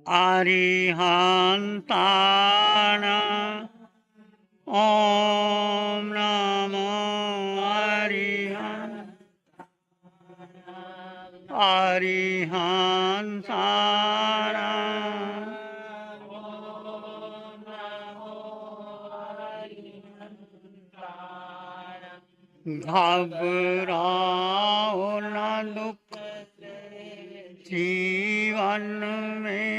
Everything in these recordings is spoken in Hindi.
अरिहन्तान ॐ नमो अरिहन्तान घबराओ न दुख जीवन में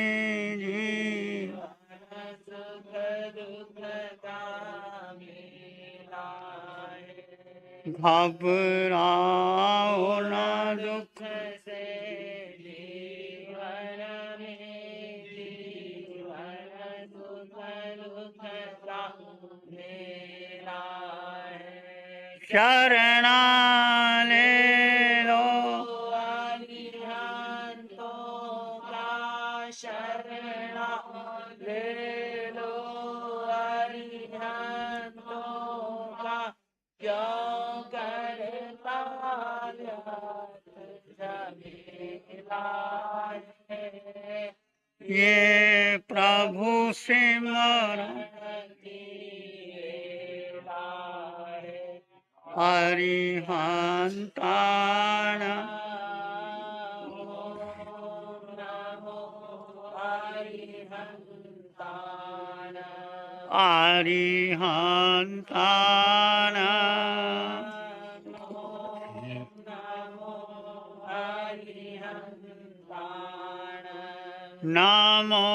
घबराओ न दुख शरणा ले लो शरणा ले लो अरिहंतों का क्यों करता ये प्रभु सिमरन अरिहंतान अरिहंतान नमो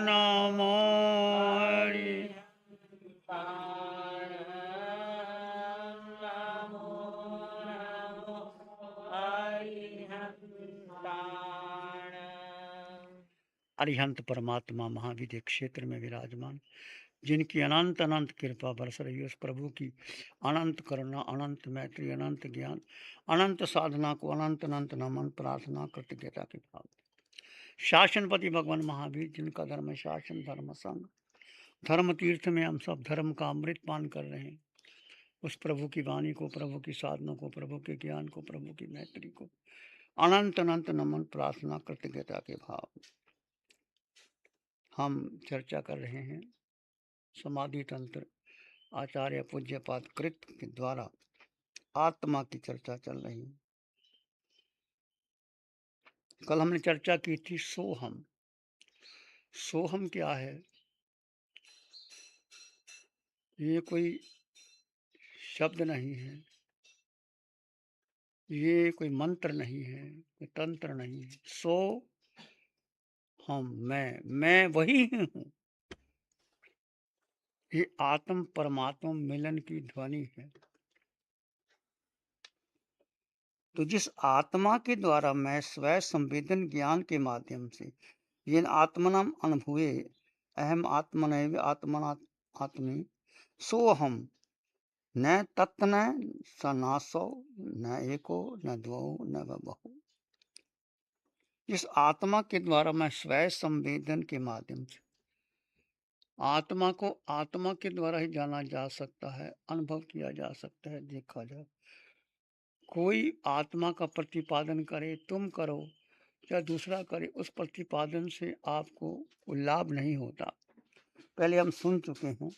नमो अरिहंत परमात्मा महाविद्य क्षेत्र में विराजमान, जिनकी अनंत अनंत कृपा बरस रही है, उस प्रभु की अनंत करुणा, अनंत मैत्री, अनंत ज्ञान, अनंत साधना को अनंत अनंत नमन प्रार्थना कृतज्ञता के भाव। शासनपति भगवान महावीर, जिनका धर्म शासन धर्म संग धर्म तीर्थ में हम सब धर्म का अमृत पान कर रहे हैं, उस प्रभु की वाणी को, प्रभु की साधना को, प्रभु के ज्ञान को, प्रभु की मैत्री को अनंत अनंत नमन प्रार्थना कृतज्ञता के भाव। हम चर्चा कर रहे हैं समाधि तंत्र आचार्य पूज्यपाद कृत के द्वारा आत्मा की चर्चा चल रही है। कल हमने चर्चा की थी सोहम। सोहम क्या है? ये कोई शब्द नहीं है, ये कोई मंत्र नहीं है, कोई तंत्र नहीं है। सो हम, मैं वही हूँ। ये आत्म परमात्मा मिलन की ध्वनि है। तो जिस आत्मा के द्वारा मैं स्वयं संवेदन ज्ञान के माध्यम से येन आत्मनम अनुभवे अहम आत्मनैव आत्मना आत्मी सोहम न तत्न स नासौ न एको न द्वौ न बहु। इस आत्मा के द्वारा मैं स्वयं संवेदन के माध्यम से आत्मा को आत्मा के द्वारा ही जाना जा सकता है, अनुभव किया जा सकता है, देखा जा। कोई आत्मा का प्रतिपादन करे, तुम करो या दूसरा करे, उस प्रतिपादन से आपको लाभ नहीं होता। पहले हम सुन चुके हैं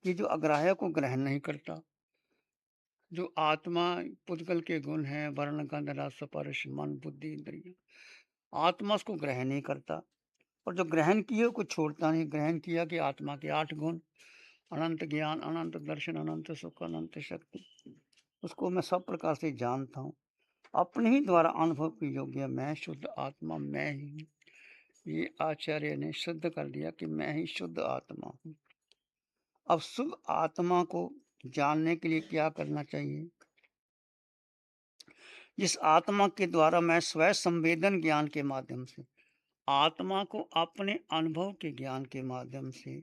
कि जो अग्राह्य को ग्रहण नहीं करता, जो आत्मा पुद्गल के गुण हैं, वर्ण गंध रस स्पर्श मन बुद्धि इंद्रिय, आत्मा उसको ग्रहण नहीं करता। और जो ग्रहण किए को छोड़ता नहीं। ग्रहण किया कि आत्मा के 8 गुण, अनंत ज्ञान, अनंत दर्शन, अनंत सुख, अनंत शक्ति, उसको मैं सब प्रकार से जानता हूँ। अपने ही द्वारा अनुभव की योग्य मैं शुद्ध आत्मा मैं ही हूँ। ये आचार्य ने सिद्ध कर दिया कि मैं ही शुद्ध आत्मा हूँ। अब शुद्ध आत्मा को जानने के लिए क्या करना चाहिए? जिस आत्मा के द्वारा मैं स्वयं संवेदन ज्ञान के माध्यम से आत्मा को अपने अनुभव के ज्ञान के माध्यम से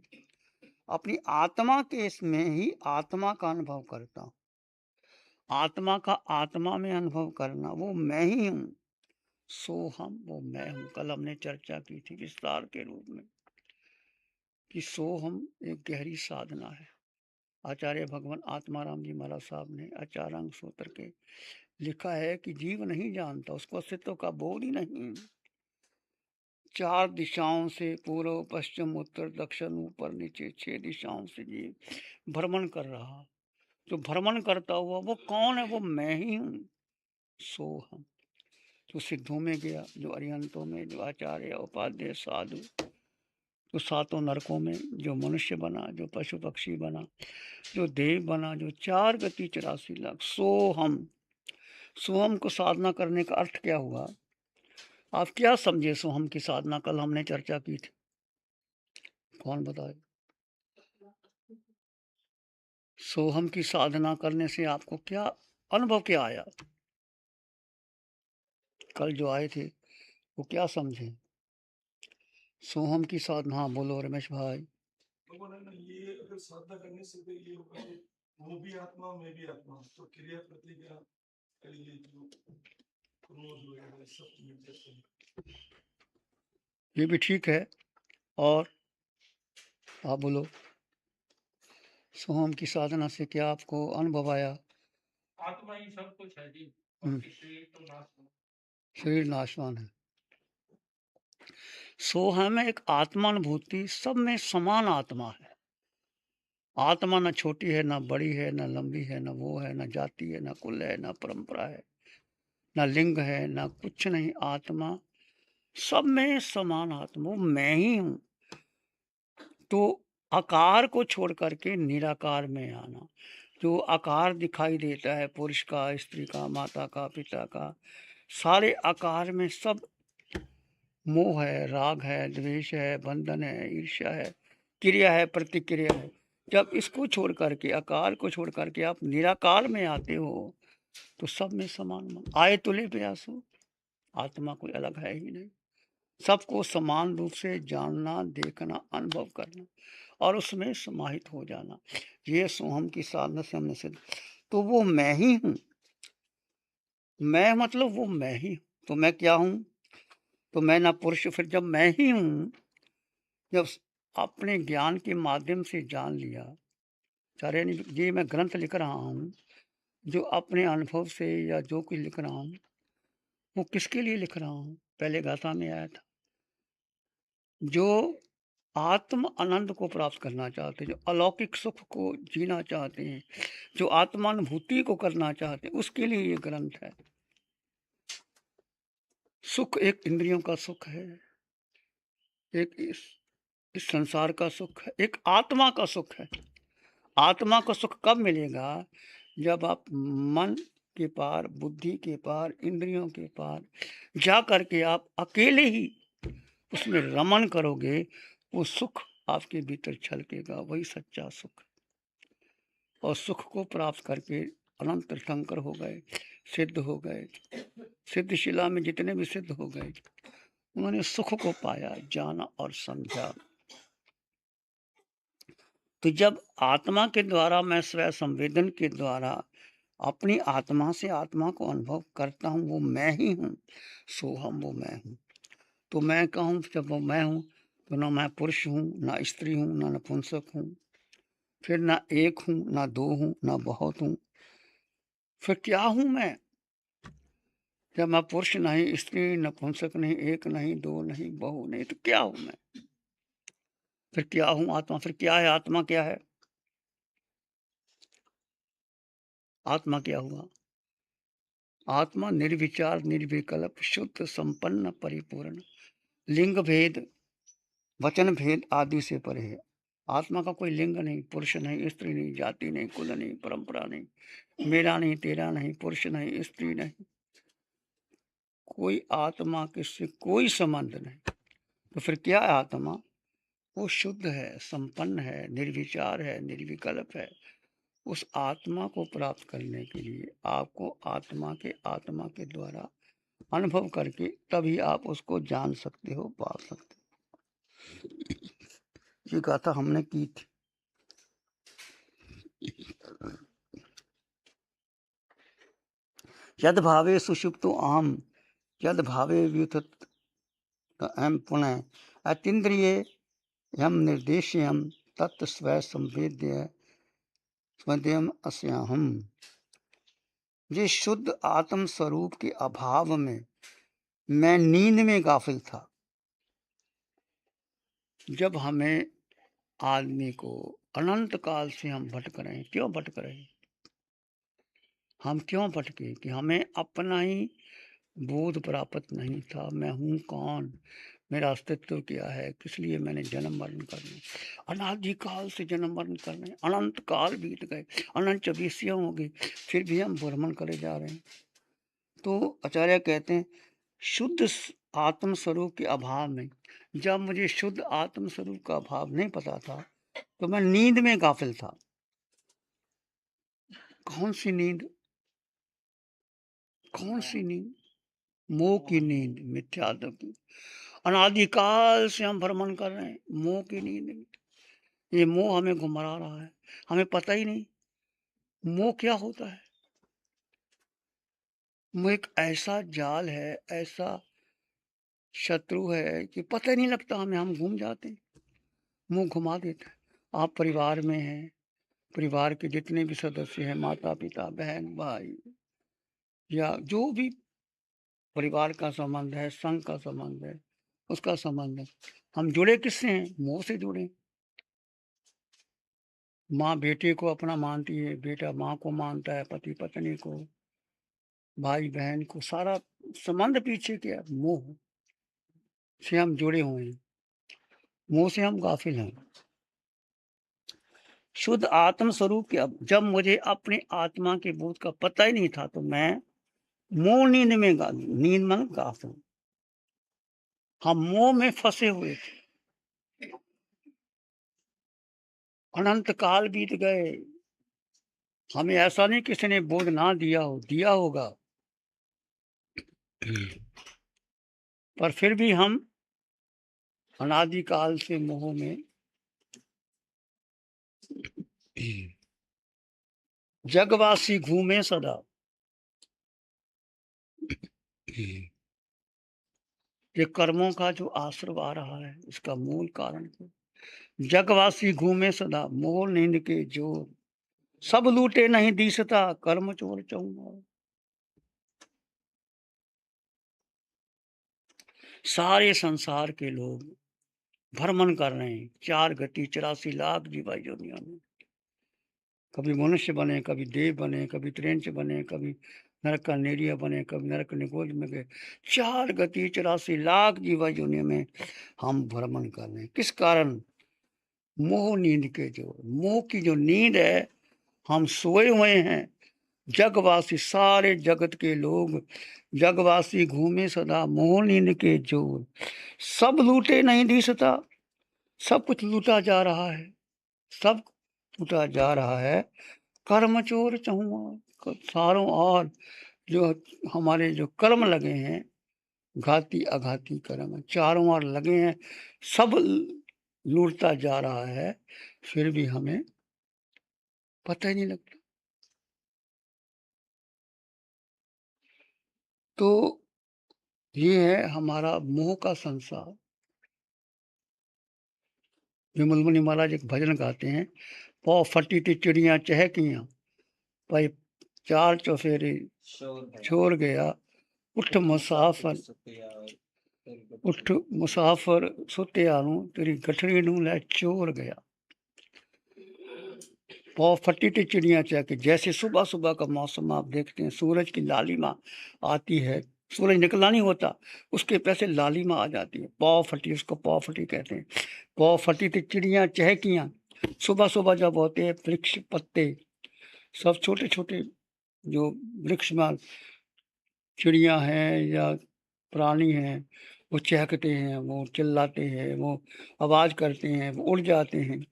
अपनी आत्मा के इसमें ही आत्मा का अनुभव करता हूँ। आत्मा का आत्मा में अनुभव करना, वो मैं ही हूँ। सोहम, वो मैं हूँ। कल हमने चर्चा की थी विस्तार के रूप में कि सोहम एक गहरी साधना है। आचार्य भगवान आत्माराम जी महाराज साहब ने आचारांग सूत्र के लिखा है कि जीव नहीं जानता, उसको अस्तित्व का बोध ही नहीं। 4 दिशाओं से, पूर्व पश्चिम उत्तर दक्षिण ऊपर नीचे 6 दिशाओं से ये भ्रमण कर रहा। जो भ्रमण करता हुआ वो कौन है? वो मैं ही हूँ, सोहम। जो सिद्धों में गया, जो अरिहंतों में, जो आचार्य उपाध्याय साधु, जो सातों नरकों में, जो मनुष्य बना, जो पशु पक्षी बना, जो देव बना, जो 4 गति 84 लाख, सोहम। सोहम को साधना करने का अर्थ क्या हुआ? आप क्या समझे सोहम की साधना? कल हमने चर्चा की थी, कौन बताए? सोहम की साधना करने से आपको क्या अनुभव, क्या आया? कल जो आए थे वो क्या समझे? सोहम की साधना, हाँ बोलो रमेश भाई। तो बोला ना, ये अगर साधना करने से तो ये होगा कि वो भी आत्मा मैं भी आत्मा, तो क्रिया प्रतिक्रिया ये जो क्रोध वगैरह सब मिट जाते हैं। ये भी ठीक है। और आप बोलो, सोहम की साधना से क्या आपको अनुभव आया? आत्मा ही सब कुछ है जी, हम्म, बाकी शरीर तो नाश। शरीर नाशवान है। सोहम में एक आत्मानुभूति, सब में समान आत्मा है। आत्मा न छोटी है, न बड़ी है, न लंबी है, न वो है, न जाति है, न कुल है, न परंपरा है, न लिंग है, न कुछ नहीं। आत्मा सब में समान आत्मा, वो मैं ही हूं। तो आकार को छोड़ करके निराकार में आना। जो आकार दिखाई देता है, पुरुष का, स्त्री का, माता का, पिता का, सारे आकार में सब मोह है, राग है, द्वेष है, बंधन है, ईर्ष्या है, क्रिया है, प्रतिक्रिया है। जब इसको छोड़ करके, आकार को छोड़ करके आप निराकार में आते हो, तो सब में समान मन। आए तुले प्यासो, आत्मा कोई अलग है ही नहीं। सबको समान रूप से जानना, देखना, अनुभव करना और उसमें समाहित हो जाना, ये सोहम की साधना से हमने सिद्ध। तो वो मैं ही हूँ। मैं मतलब वो मैं ही हूँ। तो मैं क्या हूँ? तो मैं ना पुरुष, फिर जब मैं ही हूँ, जब अपने ज्ञान के माध्यम से जान लिया, सारे ये मैं ग्रंथ लिख रहा हूँ, जो अपने अनुभव से या जो कुछ लिख रहा हूँ, वो किसके लिए लिख रहा हूँ? पहले गाथा में आया था, जो आत्म आनंद को प्राप्त करना चाहते हैं, जो अलौकिक सुख को जीना चाहते हैं, जो आत्मानुभूति को करना चाहते हैं, उसके लिए ये ग्रंथ है। सुख एक इंद्रियों का सुख है, एक इस संसार का सुख है, एक आत्मा का सुख है। आत्मा का सुख कब मिलेगा? जब आप मन के पार, बुद्धि के पार, इंद्रियों के पार जा करके आप अकेले ही उसमें रमन करोगे, वो सुख आपके भीतर छलकेगा, वही सच्चा सुख। और सुख को प्राप्त करके अनंत तीर्थंकर हो गए, सिद्ध हो गए। सिद्धशिला में जितने भी सिद्ध हो गए, उन्होंने सुख को पाया, जाना और समझा। तो जब आत्मा के द्वारा, मैं स्वयं संवेदन के द्वारा अपनी आत्मा से आत्मा को अनुभव करता हूँ, वो मैं ही हूँ, सोहम वो मैं हूँ। तो मैं कहूँ, जब वो मैं हूँ, तो ना मैं पुरुष हूँ, ना स्त्री हूँ, ना नपुंसक हूँ, फिर ना एक हूँ, ना दो हूँ, ना बहुत हूँ। फिर क्या हूँ मैं? जब मैं पुरुष नहीं, स्त्री, नपुंसक नहीं, एक नहीं, दो नहीं, बहु नहीं, तो क्या हूँ मैं? फिर क्या हूँ? आत्मा। फिर क्या है आत्मा? क्या है आत्मा? क्या हुआ? आत्मा निर्विचार, निर्विकल्प, शुद्ध, संपन्न, परिपूर्ण, लिंग भेद, वचन भेद आदि से परे है। आत्मा का कोई लिंग नहीं, पुरुष नहीं, स्त्री नहीं, जाति नहीं, कुल नहीं, परंपरा नहीं, मेरा नहीं, तेरा नहीं, पुरुष नहीं, स्त्री नहीं, कोई आत्मा किससे कोई संबंध नहीं। तो फिर क्या है आत्मा? वो शुद्ध है, संपन्न है, निर्विचार है, निर्विकल्प है। उस आत्मा को प्राप्त करने के लिए आपको आत्मा के द्वारा अनुभव करके तभी आप उसको जान सकते हो, पा सकते हो। ये गाथा हमने की थी। यद भावे सुषुप्तो अहम, यद भावे व्युत्थ अहम पुनः अतीन्द्रिये यम निर्देश्यम तत् स्वय संवेद्य स्वयं अस्याहम। जिस शुद्ध आत्म स्वरूप के अभाव में मैं नींद में गाफिल था, जब हमें आदमी को अनंत काल से हम भटक रहे हैं, क्यों भटक रहे हैं? हम क्यों भटके? कि हमें अपना ही बोध प्राप्त नहीं था। मैं हूँ कौन, मेरा अस्तित्व क्या है, किस लिए मैंने जन्म मरण करने, अनादिकाल से जन्म मरण करने, अनंत काल बीत गए, अनंत 24 हो गई, फिर भी हम भ्रमण करे जा रहे हैं। तो आचार्य कहते हैं शुद्ध आत्म स्वरूप के अभाव में, जब मुझे शुद्ध आत्म स्वरूप का अभाव नहीं पता था तो मैं नींद में गाफिल था। कौन सी नींद? कौन सी नींद? मोह की नींद, मिथ्यात्व की। अनादिकाल से हम भ्रमण कर रहे हैं मोह की नींद में। ये मोह हमें घुमरा रहा है, हमें पता ही नहीं मोह क्या होता है। मोह एक ऐसा जाल है, ऐसा शत्रु है कि पता ही नहीं लगता हमें, हम घूम जाते हैं, मुंह घुमा देता है। आप परिवार में हैं, परिवार के जितने भी सदस्य हैं, माता पिता बहन भाई या जो भी परिवार का संबंध है, संघ का संबंध है, उसका संबंध है, हम जुड़े किससे हैं? मोह से जुड़े। माँ बेटे को अपना मानती है, बेटा माँ को मानता है, पति पत्नी को, भाई बहन को, सारा संबंध पीछे क्या? मोह से हम जुड़े हुए हैं, मोह से हम गाफिल हैं। शुद्ध आत्म स्वरूप के अब जब मुझे अपने आत्मा के बोध का पता ही नहीं था तो मैं मोह नींद में नींद मन गाफिल, हम मोह में फंसे हुए थे। अनंत काल बीत गए, हमें ऐसा नहीं किसी ने बोध ना दिया हो, दिया होगा, पर फिर भी हम अनादिकाल से मोह में जगवासी घूमे सदा। ये कर्मों का जो आश्रव आ रहा है, इसका मूल कारण क्या? जगवासी घूमे सदा, मोह नींद के जोर, सब लूटे नहीं दिसता, कर्म चोर चौमार। सारे संसार के लोग भ्रमण कर रहे हैं, 4 गति 84 लाख जीवा दुनिया में। कभी मनुष्य बने, कभी देव बने, कभी त्रेंच बने, कभी नरक का नेरिया बने, कभी नरक निगोज में गए। 4 गति 84 लाख जीवा दुनिया में हम भ्रमण कर रहे हैं। किस कारण? मोह नींद के जोर, मोह की जो नींद है, हम सोए हुए हैं। जगवासी सारे जगत के लोग, जगवासी घूमे सदा, मोह नींद के जोर, सब लूटे नहीं दिसता, सब कुछ लूटा जा रहा है, सब लूटा जा रहा है। कर्म चोर चहुआ, सारों और जो हमारे जो कर्म लगे हैं, घाती अघाती कर्म चारों ओर लगे हैं, सब लूटता जा रहा है, फिर भी हमें पता ही नहीं लगता। तो ये है हमारा मोह का संसार। विमल मुनि महाराज एक भजन गाते हैं, पौ फटी थी चिड़िया चहकियां, भाई 4 चौफेरे छोड़ गया, उठ मुसाफर, उठ मुसाफर सुत्या नूं, तेरी गठड़ी नूं लै चोर गया। पौ फटी थी चिड़िया चहके, जैसे सुबह सुबह का मौसम आप देखते हैं, सूरज की लालिमा आती है, सूरज निकला नहीं होता, उसके पैसे लालिमा आ जाती है, पौ फटी, उसको पौ फटी कहते हैं। पौ फटी थी चिड़िया चहकियां, सुबह सुबह जब होते हैं वृक्ष पत्ते सब छोटे छोटे, जो वृक्ष में चिड़िया हैं या प्राणी हैं, वो चहकते हैं, वो चिल्लाते हैं, वो आवाज करते हैं, वो उड़ जाते हैं।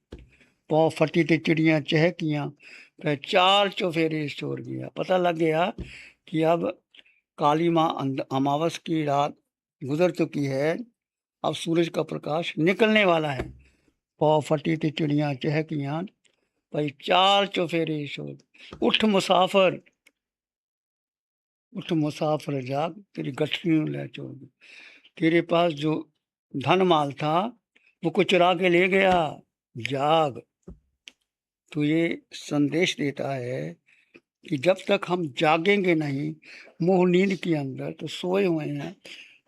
पौ फटी थी चिड़िया चहकियां, फिर 4 चौफेरे छोड़ गया, पता लग गया कि अब काली माँ अमावस की रात गुजर चुकी है, अब सूरज का प्रकाश निकलने वाला है। पौ फटी थी चिड़िया चहकियां, भाई 4 चौफेरे छोड़, उठ मुसाफर, उठ मुसाफर जाग, तेरी गठरियों ले चोर, तेरे पास जो धन माल था वो कुछ चुरा के ले गया, जाग। तो ये संदेश देता है कि जब तक हम जागेंगे नहीं मोह नींद के अंदर, तो सोए हुए हैं,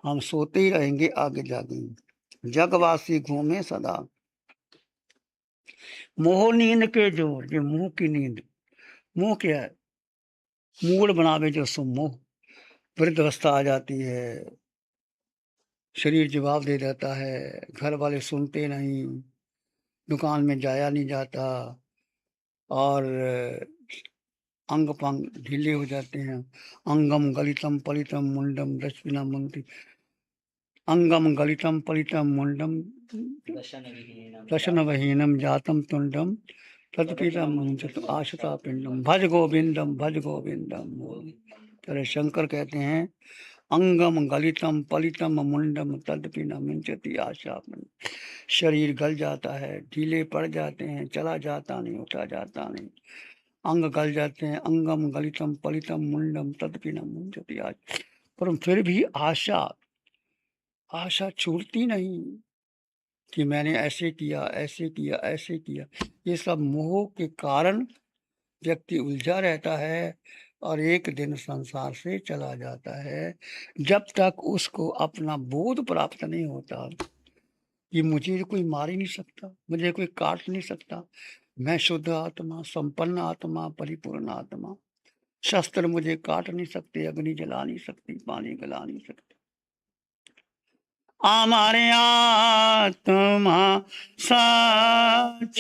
हम सोते ही रहेंगे, आगे जागेंगे। जगवासी घूमे सदा। मोह नींद के जोर, ये मुंह की नींद। मुंह क्या है? मूड बनावे जो सो मोह। वृद्धावस्था आ जाती है, शरीर जवाब दे देता है, घर वाले सुनते नहीं, दुकान में जाया नहीं जाता, और अंग पंग ढीले हो जाते हैं। अंगम गलितम पलितम मुंडम दशविना मुंडी। अंगम गलितम पलितम मुंडम दशनवहीनम जातम तुंडम तत्पीतम मुंचत आशता पिंडम भज गोविंदम भज गोविंदम। तेरे शंकर कहते हैं अंगम गलितम पलितम मुंडम तदपि न मिंचति आशा। शरीर गल जाता है, ढीले पड़ जाते हैं, चला जाता नहीं, उठा जाता नहीं, अंग गल जाते हैं। अंगम गलितम पलितम मुंडम तदपि न मिंचति आशा। पर फिर भी आशा छूटती नहीं कि मैंने ऐसे किया, ऐसे किया, ऐसे किया। ये सब मोह के कारण व्यक्ति उलझा रहता है और एक दिन संसार से चला जाता है, जब तक उसको अपना बोध प्राप्त नहीं होता कि मुझे कोई मार ही नहीं सकता, मुझे कोई काट नहीं सकता, मैं शुद्ध आत्मा, संपन्न आत्मा, परिपूर्ण आत्मा। शस्त्र मुझे काट नहीं सकते, अग्नि जला नहीं सकती, पानी गला नहीं सकते। हमारे आत्मा सच्चिदानंद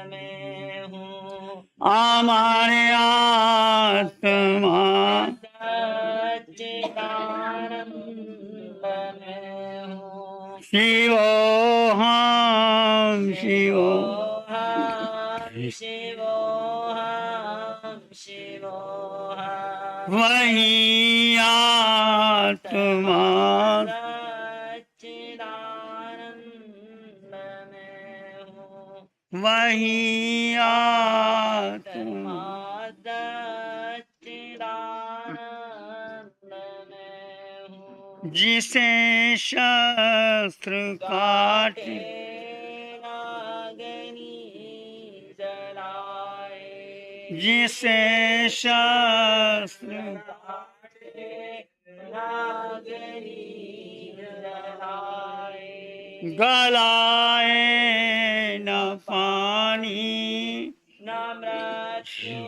में हूँ। हमारे आत्मा सच्चिदानंद में हूँ। शिवोहम शिवोहम शिवोहम शिवोहम। वही आत्मा सच्चिदानंद में हूँ। वही आत्मा सच्चिदानंद में हूँ। जिसे शस्त्र काटे नागनी जलाए, जिसे शस्त्र काटे नागनी जलाए, गलाए न पानी न मृत्यु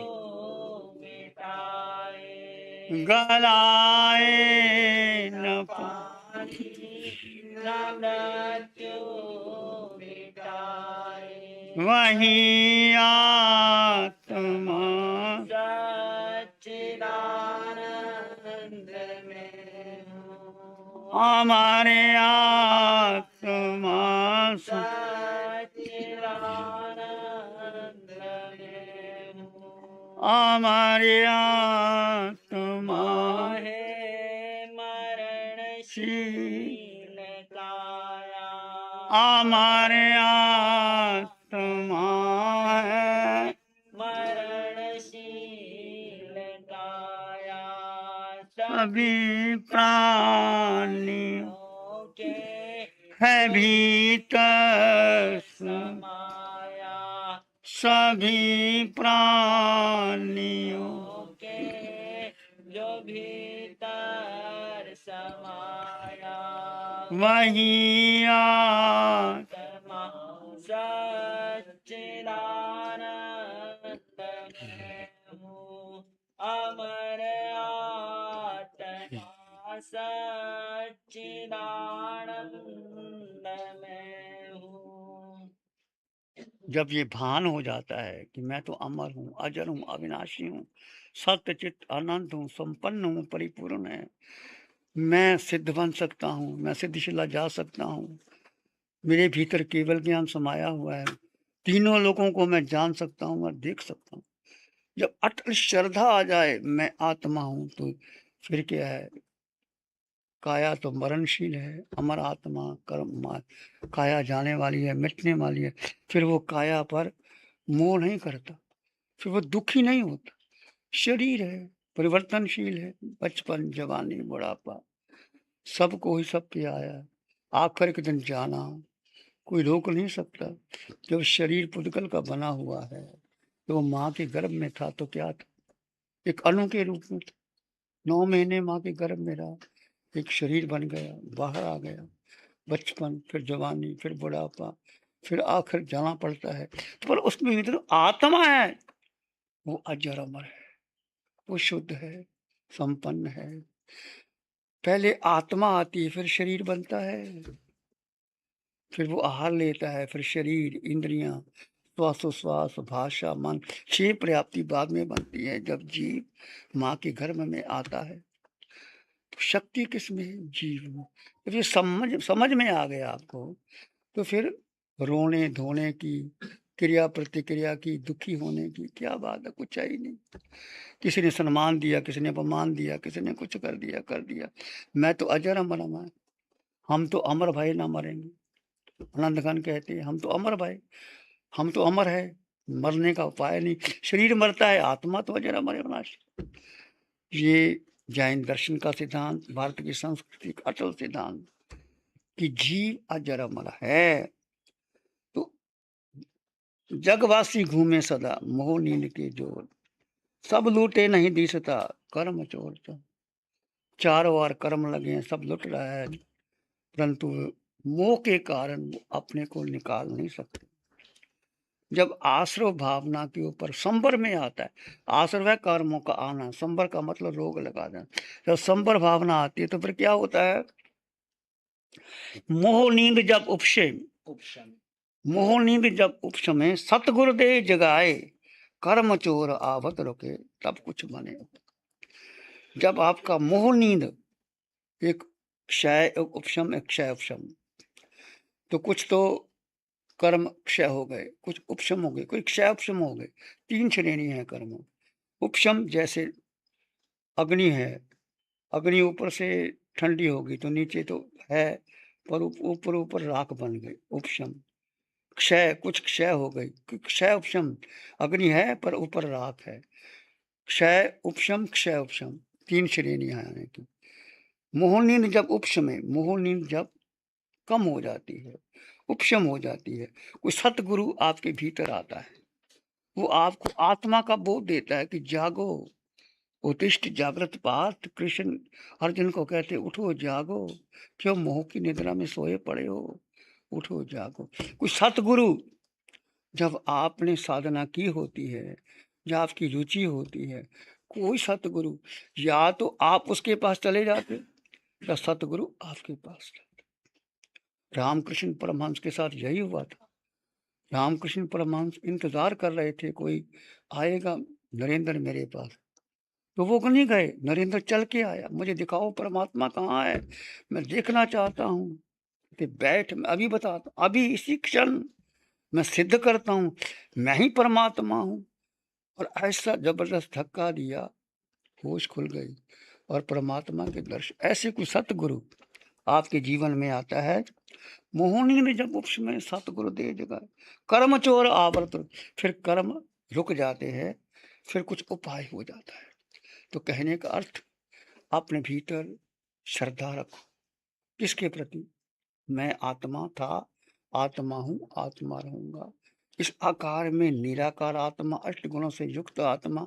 मिटाए, गलाए न पानी न मृत्यु मिटाए। वही आत्मा सच्चिदानंद में हूँ। हमारे आत्मा सच्चिदानंद में हूँ। हमारे आत्मा है मरणशील काया। हमारे आत्मा है मरणशील काया। सभी प्राणियों के है भीतर समाया। सभी प्राणियों के जो भीतर समाया। वही आत्मा सच्चिदानंद में हूँ। अमर आत्मा सच्चिदानंद में हूँ। जब ये भान हो जाता है कि मैं तो अमर हूँ, अजर हूँ, अविनाशी हूँ, सत्य चित्त अनंत हूँ, संपन्न हूँ, परिपूर्ण है, मैं सिद्ध बन सकता हूँ, मैं सिद्धिशिला जा सकता हूँ, मेरे भीतर केवल ज्ञान समाया हुआ है, तीनों लोगों को मैं जान सकता हूँ और देख सकता हूँ। जब अटल श्रद्धा आ जाए मैं आत्मा हूँ, तो फिर क्या है? काया तो मरणशील है, अमर आत्मा कर्म, काया जाने वाली है, मिटने वाली है। फिर वो काया पर मोह नहीं करता, फिर वो दुखी नहीं होता। शरीर है, परिवर्तनशील है, बचपन, जवानी, बुढ़ापा, सबको ही सब पे आया, आखिर के दिन जाना, कोई रोक नहीं सकता। जब शरीर पुद्गल का बना हुआ है, तो वो माँ के गर्भ में था तो क्या था? एक अणु के रूप में था। 9 महीने माँ के गर्भ में रहा, एक शरीर बन गया, बाहर आ गया, बचपन, फिर जवानी, फिर बुढ़ापा, फिर आखिर जाना पड़ता है। पर उसमें भी तो आत्मा है, वो अजर अमर है, वो शुद्ध है, संपन्न है। पहले आत्मा आती है, फिर शरीर बनता है, फिर वो आहार लेता है, फिर शरीर, इंद्रियां, श्वासोश्वास, भाषा, मन, 6 पर्याप्ति बाद में बनती है। जब जीव माँ के गर्भ में आता है तो शक्ति किसमें है? जीव में। जब ये समझ में आ गया आपको, तो फिर रोने धोने की, क्रिया प्रतिक्रिया की, दुखी होने की क्या बात है? कुछ है ही नहीं। किसी ने सम्मान दिया, किसी ने अपमान दिया, किसी ने कुछ कर दिया। मैं तो अजर अमर हूं, हम तो अमर भाई ना मरेंगे। आनंदगण कहते हैं हम तो अमर भाई, हम तो अमर है, मरने का उपाय नहीं। शरीर मरता है, आत्मा तो अजर अमर है, अविनाशी। ये जैन दर्शन का सिद्धांत, भारत की संस्कृति का अटल सिद्धांत कि जीव अजर अमर है। तो जगवासी घूमे सदा, मोह नींद के जोर, सब लूटे नहीं दिसता, कर्म चोर तो। चारों ओर कर्म लगे हैं, सब लुट रहा है, परंतु मोह के कारण वो अपने को निकाल नहीं सकते। जब आश्रव भावना के ऊपर संबर में आता है, आश्रव है कर्मों का आना, संबर का मतलब रोग लगा देना। जब संबर भावना आती है तो फिर क्या होता है? मोह नींद जब उपशे, मोह नींद जब उपशमे, सतगुरुदेव जगाए, कर्म चोर आवत रुके, तब कुछ बने। जब आपका मोह नींद, एक क्षय एक उपशम, एक क्षय उपशम, तो कुछ तो कर्म क्षय हो गए, कुछ उपशम हो गए, कुछ क्षय उपशम हो गए। 3 श्रेणी है कर्म। उपशम जैसे अग्नि है, अग्नि ऊपर से ठंडी होगी तो नीचे तो है, पर ऊपर ऊपर राख बन गई, उपशम। क्षय, कुछ क्षय हो गई, क्षय उपशम, अग्नि है पर ऊपर राख है। क्षय उपशम, क्षय उपशम, 3 श्रेणियां हैं की। मोह नींद जब उपशमे, मोह नींद जब कम हो जाती है, उपशम हो जाती है, कोई सतगुरु आपके भीतर आता है, वो आपको आत्मा का बोध देता है कि जागो, उत्तिष्ठ जागृत पार्थ। कृष्ण अर्जुन को कहते उठो जागो, क्यों मोह की निद्रा में सोए पड़े हो, उठो जागो। कोई सतगुरु जब आपने साधना की होती है, जब आपकी रुचि होती है, कोई सतगुरु, या तो आप उसके पास चले जाते या सतगुरु आपके पास। रामकृष्ण परमहंस के साथ यही हुआ था। रामकृष्ण परमहंस इंतजार कर रहे थे कोई आएगा नरेंद्र मेरे पास, तो वो नहीं गए, नरेंद्र चल के आया, मुझे दिखाओ परमात्मा कहाँ है, मैं देखना चाहता हूँ। बैठ, मैं अभी बताता हूँ, अभी इसी क्षण मैं सिद्ध करता हूँ मैं ही परमात्मा हूँ। और ऐसा जबरदस्त धक्का दिया, होश खुल गई और परमात्मा के दर्शन। ऐसे कोई सतगुरु आपके जीवन में आता है। मोहनी ने जब उपशमय सतगुरु दे जगह, कर्म चोर आवर्त, फिर कर्म रुक जाते हैं, फिर कुछ उपाय हो जाता है। तो कहने का अर्थ, अपने भीतर श्रद्धा रखो। किसके प्रति? मैं आत्मा था, आत्मा हूं, आत्मा रहूंगा। इस आकार में निराकार आत्मा, अष्ट गुणों से युक्त आत्मा,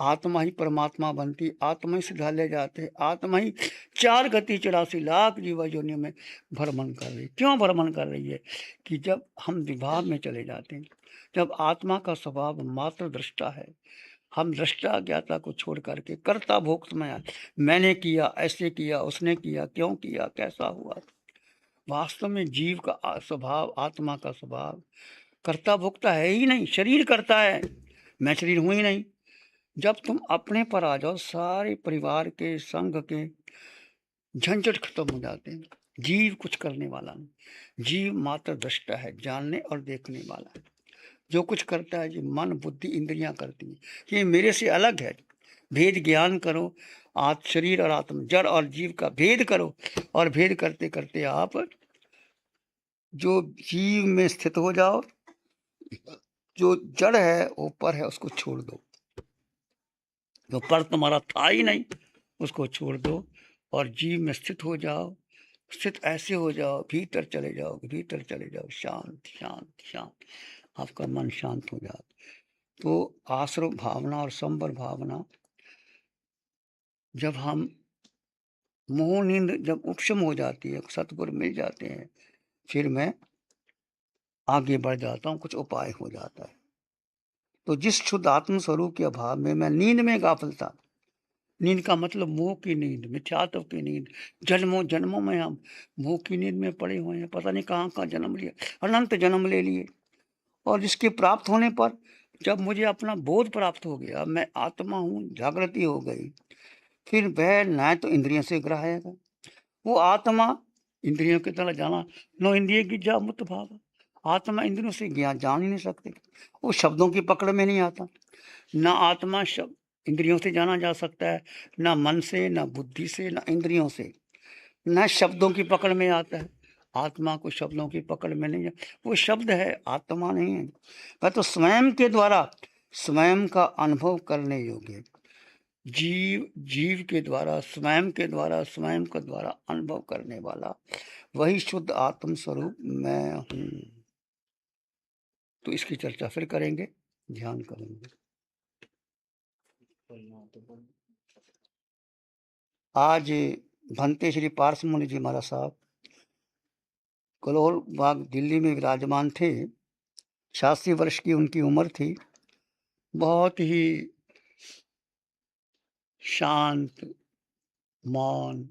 आत्मा ही परमात्मा बनती, आत्मा ही सिद्धालय जाते, आत्मा ही 4 गति 84 लाख जीवा योनियों में भ्रमण कर रही। क्यों भ्रमण कर रही है? कि जब हम विभाग में चले जाते हैं, जब आत्मा का स्वभाव मात्र दृष्टा है, हम दृष्टा ज्ञाता को छोड़ करके कर्ता भोक्त में आए। मैंने किया, ऐसे किया, उसने किया, क्यों किया, कैसा हुआ। वास्तव में जीव का स्वभाव, आत्मा का स्वभाव कर्ता भोक्ता है ही नहीं। शरीर करता है, मैं शरीर हूं ही नहीं। जब तुम अपने पर आ जाओ, सारे परिवार के, संघ के झंझट खत्म हो जाते हैं। जीव कुछ करने वाला नहीं, जीव मात्र दृष्टा है, जानने और देखने वाला है। जो कुछ करता है जो मन बुद्धि इंद्रियां करती हैं, ये मेरे से अलग है। भेद ज्ञान करो, शरीर और आत्मा, जड़ और जीव का भेद करो, और भेद करते करते आप जो जीव में स्थित हो जाओ। जो जड़ है, ऊपर है, उसको छोड़ दो। जो पर तुम्हारा था ही नहीं, उसको छोड़ दो और जीव में स्थित हो जाओ। स्थित ऐसे हो जाओ, भीतर चले जाओ, भीतर चले जाओ, शांत शांत शांत, आपका मन शांत हो जाता। तो आश्रव भावना और संबर भावना, जब हम मोह नींद जब उपशम हो जाती है, सतगुरु मिल जाते हैं, फिर मैं आगे बढ़ जाता हूँ, कुछ उपाय हो जाता है। तो जिस शुद्ध आत्म स्वरूप के अभाव में मैं नींद में गाफिल था, नींद का मतलब मोह की नींद, मिथ्यात्व की नींद, जन्मों जन्मों में हम मोह की नींद में पड़े हुए हैं, पता नहीं कहाँ जन्म लिया, अनंत जन्म ले लिए। और इसके प्राप्त होने पर जब मुझे अपना बोध प्राप्त हो गया, मैं आत्मा हूँ, जागृति हो गई, फिर वह न तो इंद्रियों से ग्राह्य, वो आत्मा इंद्रियों की तरह जाना, नो इंद्रिय की जा मुत भाव, आत्मा इंद्रियों से ज्ञान जान ही नहीं सकते, वो शब्दों की पकड़ में नहीं आता। ना आत्मा शब्द इंद्रियों से जाना जा सकता है, ना मन से, ना बुद्धि से, ना इंद्रियों से, ना शब्दों की पकड़ में आता है। आत्मा को शब्दों की पकड़ में नहीं है, वो शब्द है, आत्मा नहीं है। वह तो स्वयं के द्वारा स्वयं का अनुभव करने योग्य है। जीव जीव के द्वारा, स्वयं के द्वारा, स्वयं के द्वारा अनुभव करने वाला वही शुद्ध आत्म स्वरूप मैं हूँ। तो इसकी चर्चा फिर करेंगे, ध्यान करेंगे। आज भंते श्री पार्श मुनि जी महाराज साहब कलोल बाग दिल्ली में विराजमान थे। 86 वर्ष की उनकी उम्र थी। बहुत ही शांत, मौन,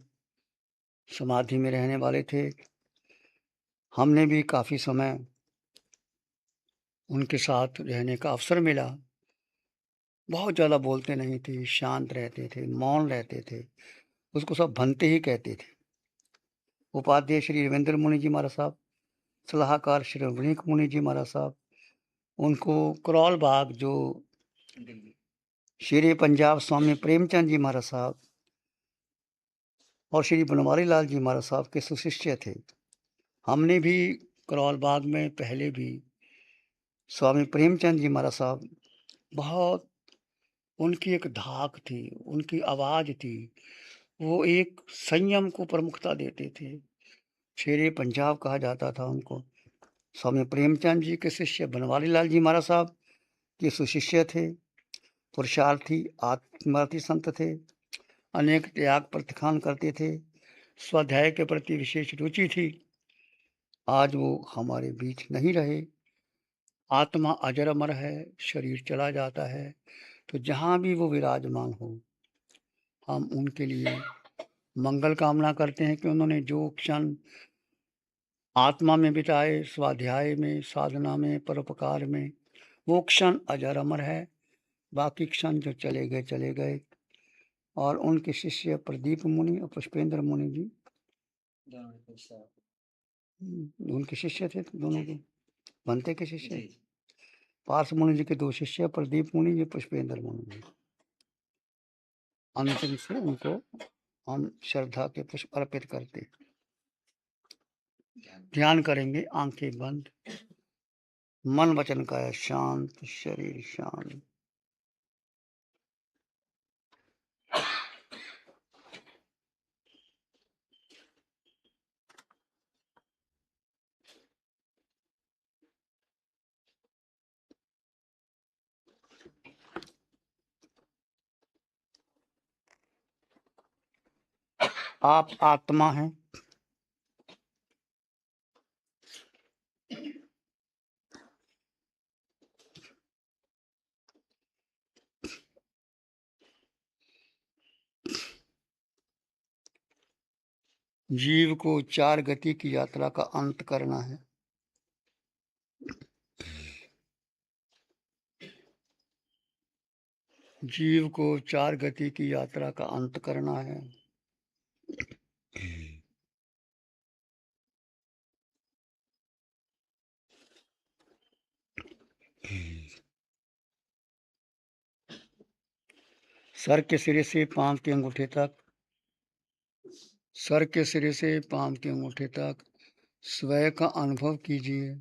समाधि में रहने वाले थे। हमने भी काफी समय उनके साथ रहने का अवसर मिला। बहुत ज़्यादा बोलते नहीं थे, शांत रहते थे, मौन रहते थे, उसको सब भंते ही कहते थे। उपाध्याय श्री रविंद्र मुनि जी महाराज साहब, सलाहकार श्री वणिक मुनि जी महाराज साहब, उनको करौल बाग जो शेरे पंजाब स्वामी प्रेमचंद जी महाराज साहब और श्री बनवारी लाल जी महाराज साहब के सुशिष्य थे। हमने भी करौल बाग में पहले भी स्वामी प्रेमचंद जी महाराज साहब, बहुत उनकी एक धाक थी, उनकी आवाज़ थी, वो एक संयम को प्रमुखता देते थे। शेरे पंजाब कहा जाता था उनको। स्वामी प्रेमचंद जी के शिष्य बनवारी लाल जी महाराज साहब के सुशिष्य थे। पुरुषार्थी, आत्मार्थी संत थे। अनेक त्याग प्रतिखान करते थे। स्वाध्याय के प्रति विशेष रुचि थी। आज वो हमारे बीच नहीं रहे। आत्मा अजर अमर है, शरीर चला जाता है, तो जहाँ भी वो विराजमान हो, हम उनके लिए मंगल कामना करते हैं कि उन्होंने जो क्षण आत्मा में बिताए, स्वाध्याय में, साधना में, परोपकार में, वो क्षण अजर अमर है। बाकी क्षण जो चले गए चले गए। और उनके शिष्य प्रदीप मुनि और पुष्पेंद्र मुनि जी उनके शिष्य थे, दोनों के भंते के शिष्य। पार्श मुनि जी के 2 शिष्य, प्रदीप मुनि जी, पुष्पेंद्र मुनि जी। अंतिम से उनको हम श्रद्धा के पुष्प अर्पित करते। ध्यान करेंगे, आंखें बंद, मन वचन काया शांत, शरीर शांत। आप आत्मा हैं। जीव को 4 गति की यात्रा का अंत करना है। जीव को 4 गति की यात्रा का अंत करना है। सर के सिरे से पांव के अंगूठे तक, सर के सिरे से पांव के अंगूठे तक स्वयं का अनुभव कीजिए।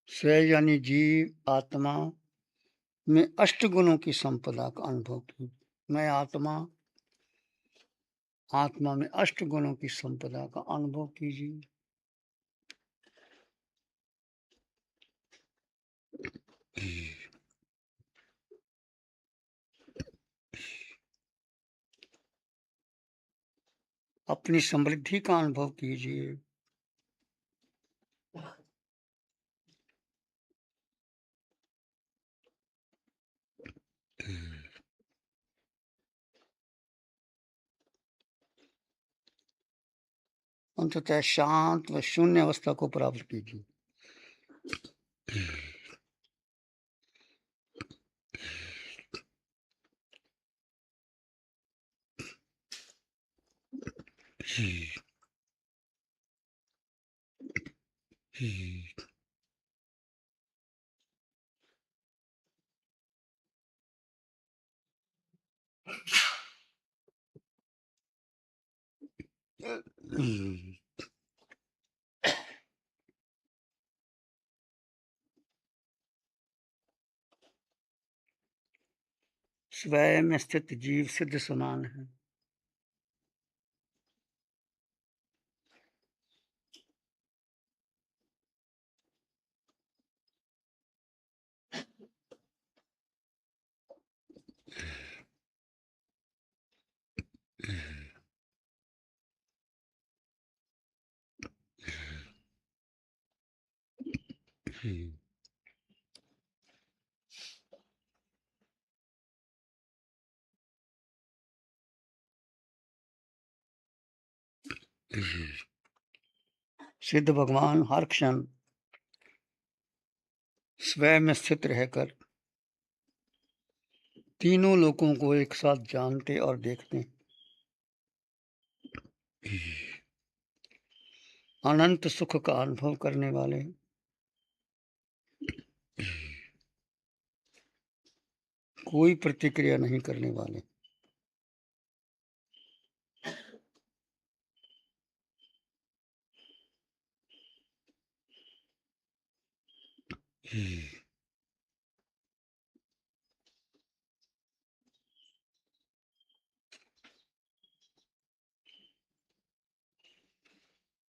स्वयं यानी जीव आत्मा में 8 गुणों की संपदा का अनुभव कीजिए। मैं आत्मा, आत्मा में 8 गुणों की संपदा का अनुभव कीजिए। अपनी समृद्धि का अनुभव कीजिए। अंततः शांत व शून्य अवस्था को प्राप्त कीजिए। स्वयं में स्थित जीव सिद्ध समान है। सिद्ध भगवान हर क्षण स्वयं में स्थित रहकर तीनों लोकों को एक साथ जानते और देखते हैं। अनंत सुख का अनुभव करने वाले, कोई प्रतिक्रिया नहीं करने वाले,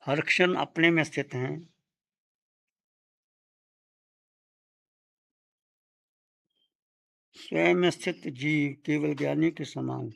हर क्षण अपने में स्थित हैं। स्वयं में स्थित जीव केवल ज्ञानी के समान।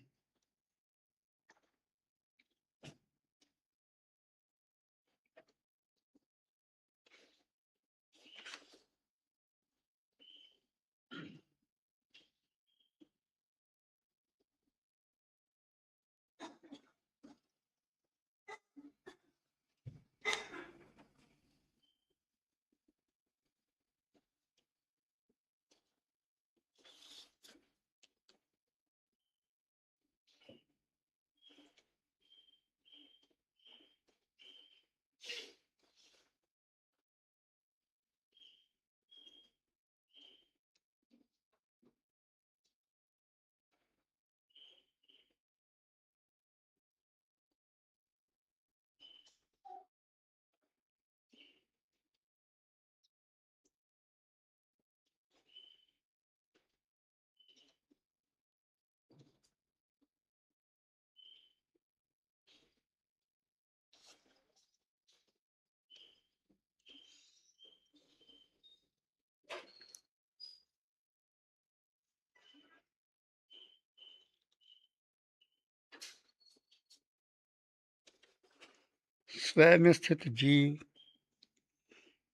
स्वयं में स्थित जीव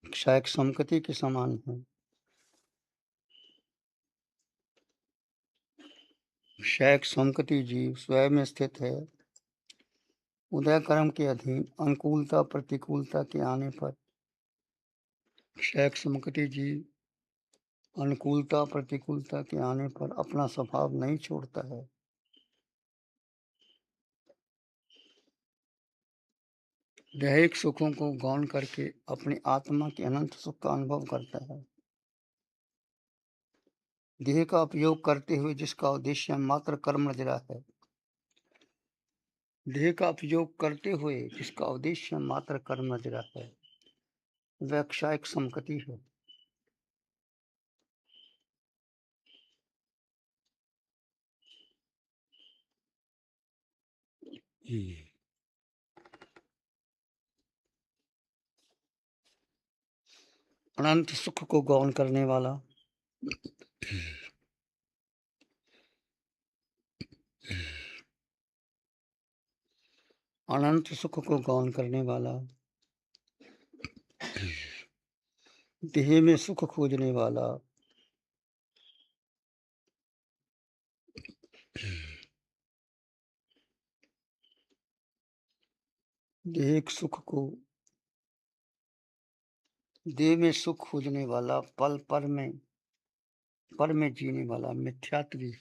क्षयक संपत्ति के समान है। क्षयक संपत्ति जीव स्वयं में स्थित है। उदय कर्म के अधीन अनुकूलता प्रतिकूलता के आने पर क्षयक संपत्ति जीव अनुकूलता प्रतिकूलता के आने पर अपना स्वभाव नहीं छोड़ता है। दैहिक सुखों को गौण करके अपनी आत्मा के अनंत सुख का अनुभव करता है। देह का उपयोग करते हुए जिसका उद्देश्य मात्र कर्म नजरा है, देह का उपयोग करते हुए जिसका उद्देश्य मात्र कर्म नजरा है, वह क्षयक संपत्ति है। अनंत सुख को गौण करने वाला अनंत सुख को गौन करने वाला, देह में सुख खोजने वाला, देह में सुख खोजने वाला, पल पर में जीने वाला मिथ्यात्वी,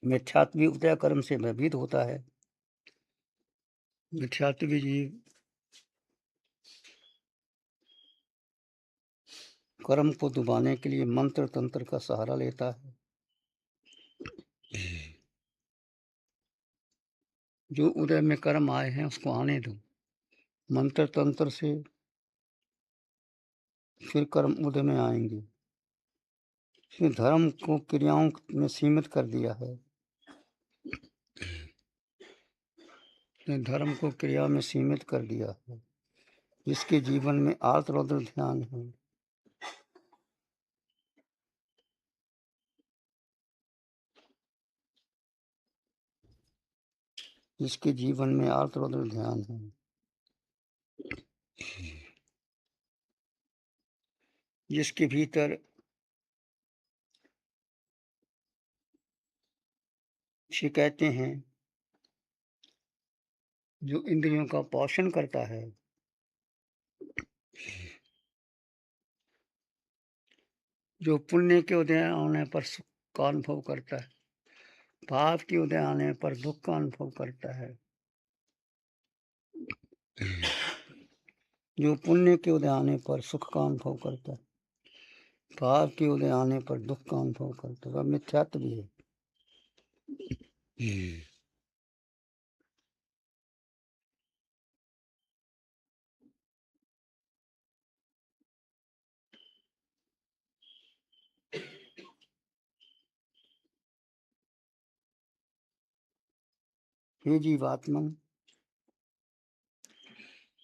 मिथ्यात्वी उदय कर्म से भयभीत होता है। मिथ्यात्वी जीव कर्म को दबाने के लिए मंत्र तंत्र का सहारा लेता है। जो उदय में कर्म आए हैं उसको आने दो, मंत्र तंत्र से फिर कर्म उदय में आएंगे। इसने धर्म को क्रियाओं में सीमित कर दिया है, धर्म को क्रिया में सीमित कर दिया है। जिसके जीवन में आर्त रौद्र ध्यान है, जिसके जीवन में आर्त रौद्र ध्यान है, जिसके भीतर से कहते हैं जो इंद्रियों का पोषण करता है, जो पुण्य के उदय आने पर सुख का अनुभव करता है, पाप के उदय आने पर दुख का अनुभव करता है, जो पुण्य के उदय आने पर सुख का अनुभव करता है, पाप के उदय आने पर दुख का अनुभव करता है, वह मिथ्यात्व भी है। हे जीवात्मन,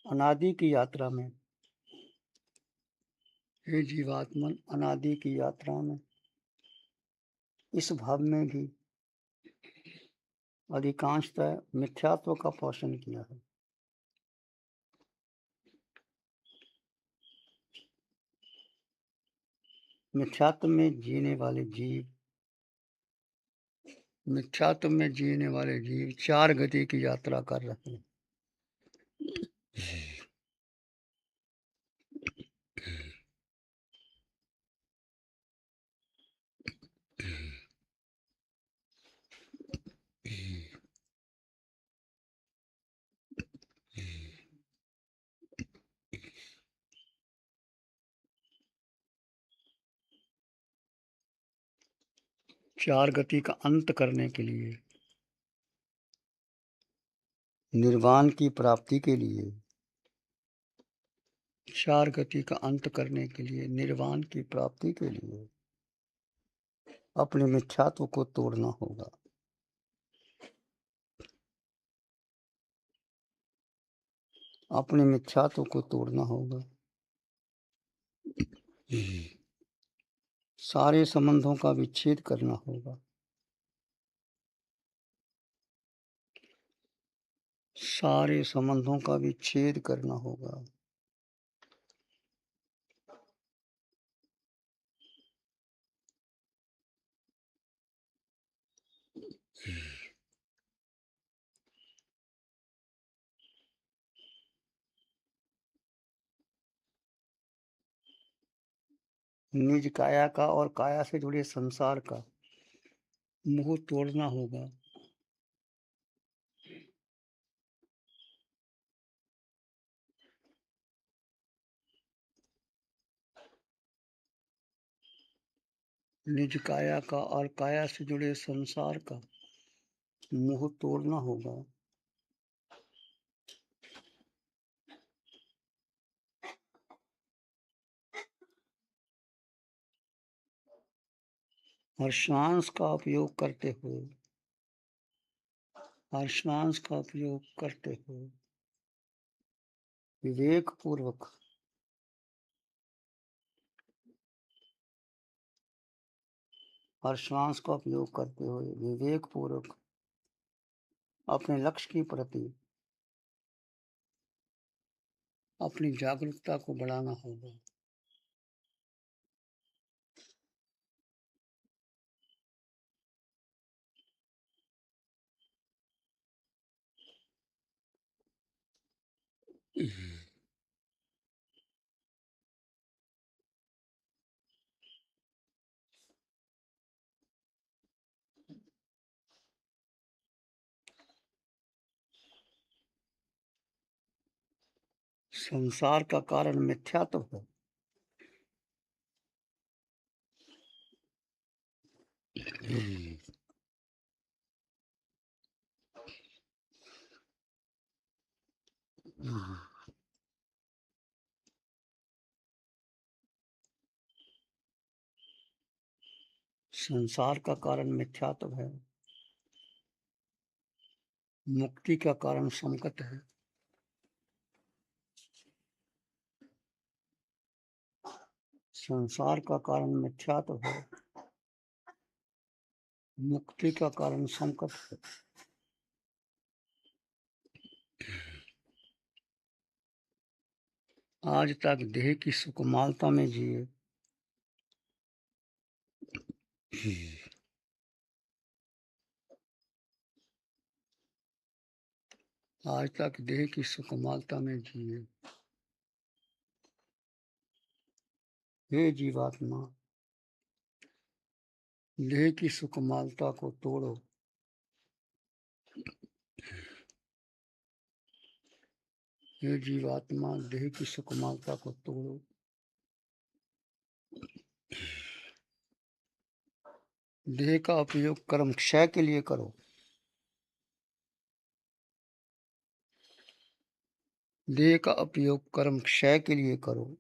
अनादि की यात्रा में, हे जीवात्मन, अनादि की यात्रा में इस भाव में भी अधिकांशतः मिथ्यात्व का पोषण किया है। मिथ्यात्व में जीने वाले जीव, मिथ्यात्व में जीने वाले जीव चार गति की यात्रा कर रहे हैं। चार गति का अंत करने के लिए, निर्वाण की प्राप्ति के लिए, चार गति का अंत करने के लिए, निर्वाण की प्राप्ति के लिए अपने मिथ्यात्व को तोड़ना होगा। अपने मिथ्यात्व को तोड़ना होगा। सारे संबंधों का विच्छेद करना होगा। सारे संबंधों का विच्छेद करना होगा। निज काया का और काया से जुड़े संसार का मोह तोड़ना होगा। निज काया का और काया से जुड़े संसार का मोह तोड़ना होगा। हर्षांश का उपयोग करते हुए विवेक पूर्वक अपने लक्ष्य के प्रति अपनी जागरूकता को बढ़ाना होगा। संसार का कारण मिथ्यात्व है। संसार का कारण मिथ्यात्व है, मुक्ति का कारण संकट है। संसार का कारण मिथ्यात्व है, मुक्ति का कारण संकट है। आज तक देह की सुकुमारता में जिए, आज तक देह की सुकुमारता में जिए। हे जीवात्मा, देह की सुकुमारता को तोड़ो। हे जीवात्मा, देह की सुकुमारता को तोड़ो। देह का उपयोग कर्म क्षय के लिए करो। देह का उपयोग कर्म क्षय के लिए करो।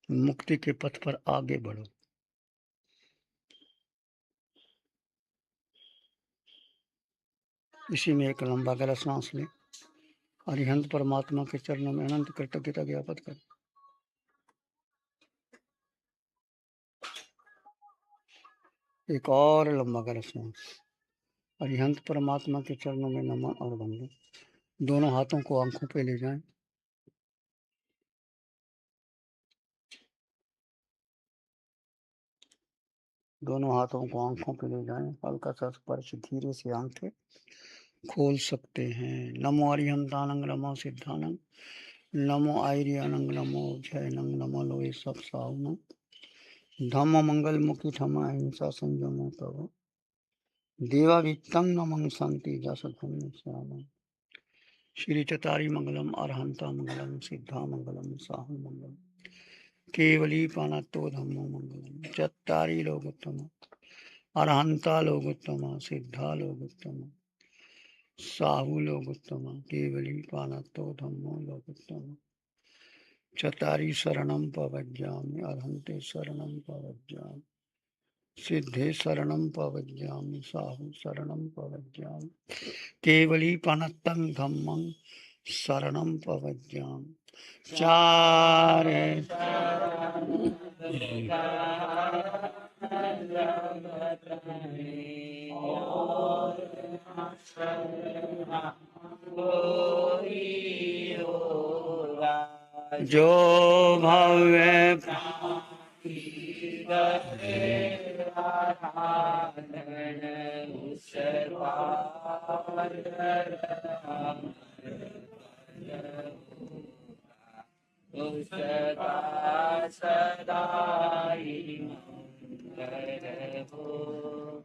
मुक्ति के पथ पर आगे बढ़ो। इसी में एक लंबा गहरा सांस लें। अरिहंत परमात्मा के चरणों में अनंत कृतज्ञता ज्ञापित करें। एक और लंबा गहरा सांस। अरिहंत परमात्मा के चरणों में नमन और वंदन। दोनों हाथों को आंखों पे ले जाएं। दोनों हाथों को आंखों पे ले जाएं। हल्का सा स्पर्श, धीरे से आंखें खोल सकते हैं। नमो अरिहंतानंग नमो सिद्धानंग नमो आयर्यानंग नमो जयनंग नमो लोए सब साहुनंग धम्म मंगल मुखी ठम अहिंसा संयम तव देवा वित्तं नमं शांति जस धम्म श्यामं श्री चतारी मंगलम अरहंता मंगलम सिद्धा मंगलम साहु मंगलम केवली पानतो धम्मो मंगलम चत्तारी लोकोत्तम अरहंता लोकोत्तम सिद्धा लोकोत्तम साहु लोकोत्तम केवली पानतो धम्मो लोकोत्तम चतारी शरणं पवज्जामि अरहंते शरणं पवज्जामि सिद्धे शरणं पवज्जामि साहु शरणं पवज्जामि केवली पनत्तं धम्मं शरणं पवज्जामि चारे जो भव्य उसका सदा ही मंगल हो।